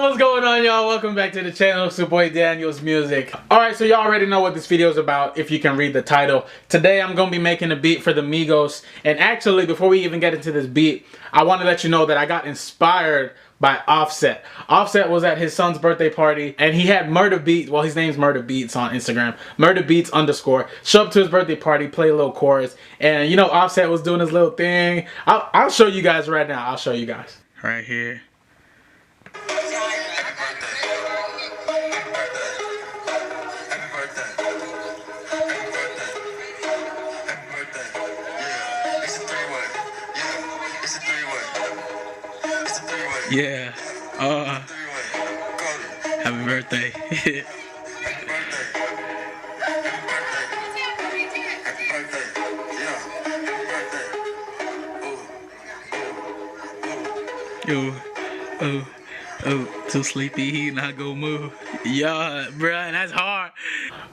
What's going on, y'all? Welcome back to the channel. It's your boy DanielZMusic. Alright, so y'all already know what this video is about if you can read the title. Today I'm going to be making a beat for the Migos. And actually, before we even get into this beat, I want to let you know that I got inspired by Offset. Offset was at his son's birthday party and he had Murder Beats, well his name's Murder Beats on Instagram, Murder Beats _ show up to his birthday party, play a little chorus, and you know Offset was doing his little thing. I'll show you guys right now. I'll show you guys. Right here. Yeah. Happy birthday. Yo, too sleepy, he not gonna move. Yeah, bruh, that's hard.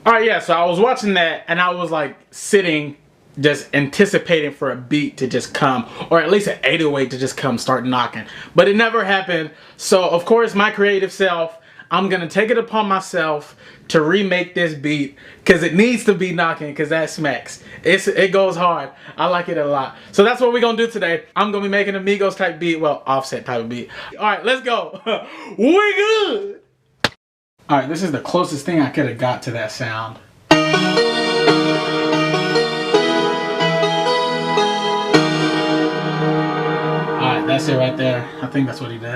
Alright, yeah, so I was watching that and I was like sitting just anticipating for a beat to just come, or at least an 808 to just come start knocking, but it never happened. So of course my creative self, I'm gonna take it upon myself to remake this beat because it needs to be knocking, because that smacks. It goes hard. I like it a lot. So that's what we're gonna do today. I'm gonna be making a Migos type beat, well, Offset type of beat. Alright, let's go. We good. Alright, this is the closest thing I could have got to that sound. That's it right there. I think that's what he did. Happy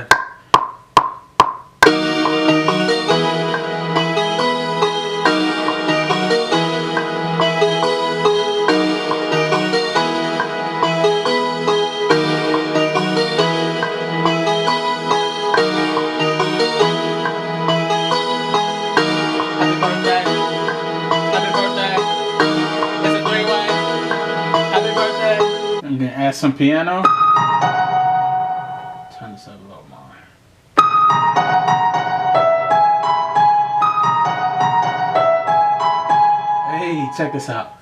birthday. Happy birthday. It's a three-way. Happy birthday. I'm gonna add some piano. Turn this up a little more. Hey, check this out.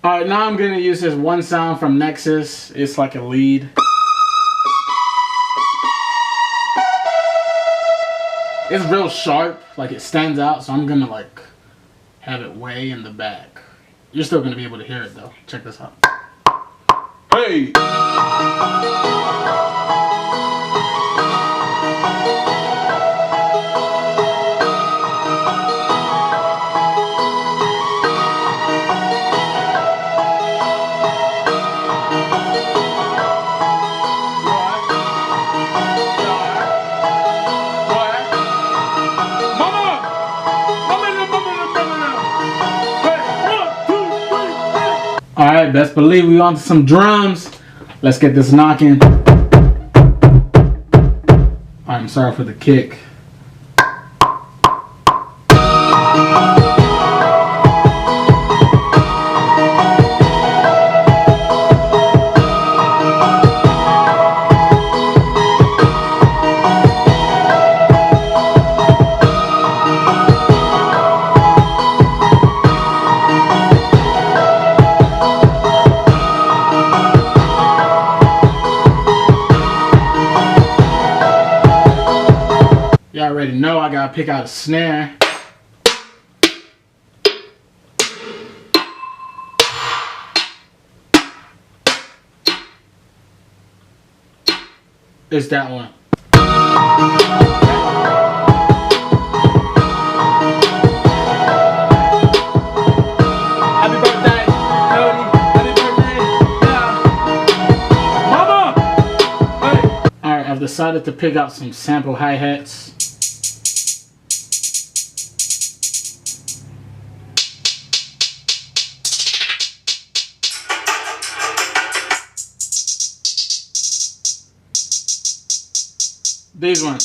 Alright, now I'm gonna use this one sound from Nexus. It's like a lead. It's real sharp, like it stands out, so I'm gonna like have it way in the back. You're still gonna be able to hear it though. Check this out. Hey! Alright, best believe we on to some drums. Let's get this knocking. I'm sorry for the kick. Y'all already know I gotta pick out a snare. It's that one. Happy birthday, Cody. Happy birthday. Yeah. Mama! Hey. Alright, I've decided to pick out some sample hi-hats. These ones.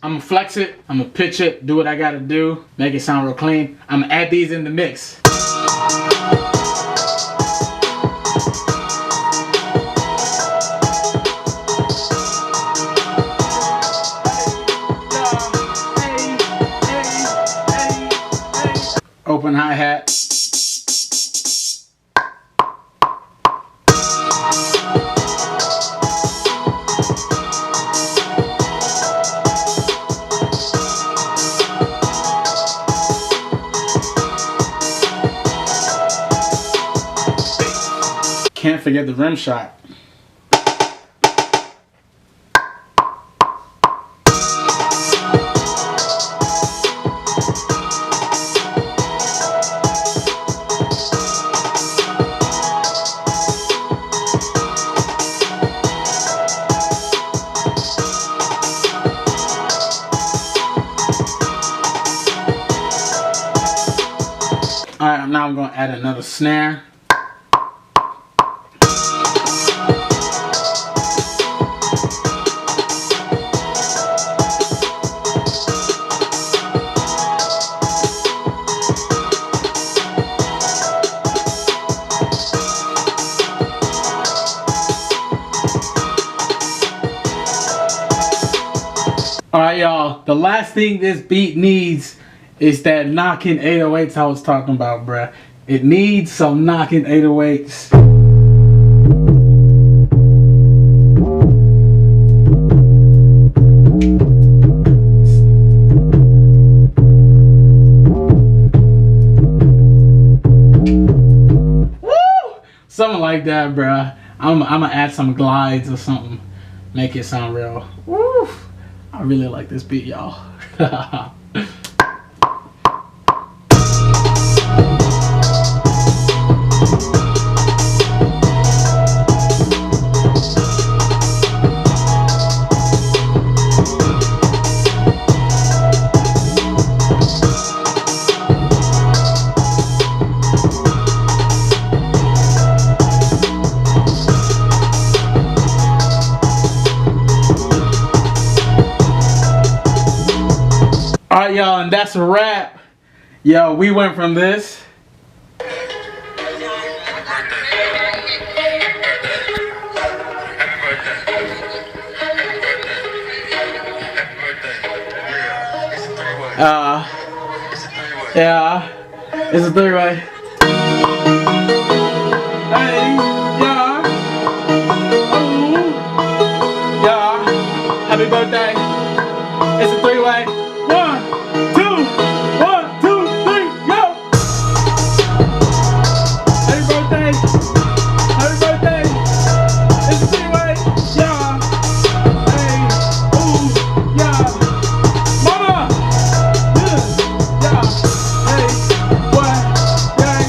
I'm gonna flex it, I'm gonna pitch it, do what I gotta do, make it sound real clean. I'm gonna add these in the mix. Open hi-hat. Can't forget the rim shot. Alright, now I'm going to add another snare. Alright y'all, the last thing this beat needs is that knocking 808s I was talking about, bruh. It needs some knocking 808s. Woo! Something like that, bruh. I'm gonna add some glides or something. Make it sound real. Woo! I really like this beat, y'all. Alright y'all, and that's a wrap. Yo, we went from this. Yeah, it's a three-way. Hey, yeah. Ooh. Yeah, happy birthday. It's a three-way. 1, 2, 1, 2, 3, go! Happy birthday! Happy birthday! It's a three-way! Yeah! Hey! Ooh! Yeah! Mama! Yeah! Yeah! Hey! What? Gang!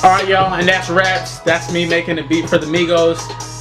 Alright y'all, and that's raps. That's me making a beat for the Migos.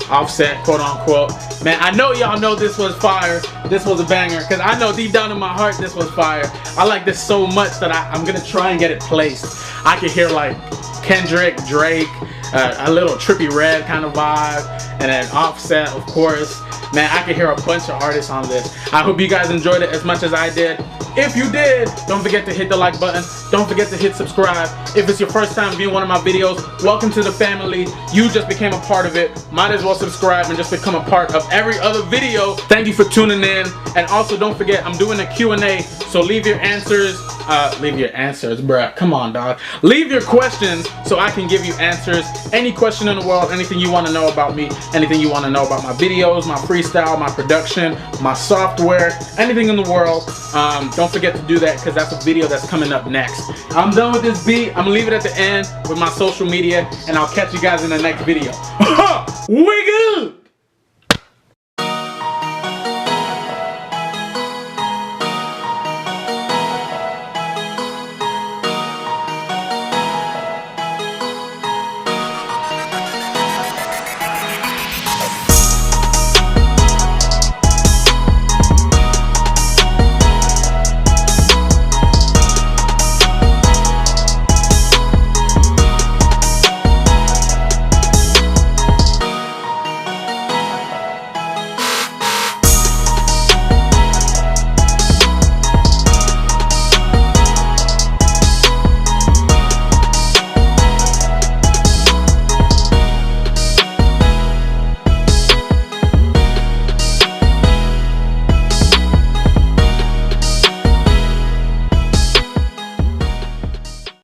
Offset, quote unquote. Man, I know y'all know this was fire. This was a banger. Because I know deep down in my heart this was fire. I like this so much that I'm going to try and get it placed. I can hear like Kendrick, Drake, a little Trippie Red kind of vibe. And then Offset, of course. Man, I can hear a bunch of artists on this. I hope you guys enjoyed it as much as I did. If you did, don't forget to hit the like button. Don't forget to hit subscribe. If it's your first time viewing one of my videos, welcome to the family. You just became a part of it. Might as well subscribe and just become a part of every other video. Thank you for tuning in. And also don't forget, I'm doing a Q&A. So leave your answers, bruh. Come on, dog. Leave your questions so I can give you answers. Any question in the world, anything you want to know about me, anything you want to know about my videos, my freestyle, my production, my software, anything in the world. Don't forget to do that because that's a video that's coming up next. I'm done with this beat. I'm gonna leave it at the end with my social media, and I'll catch you guys in the next video. We good!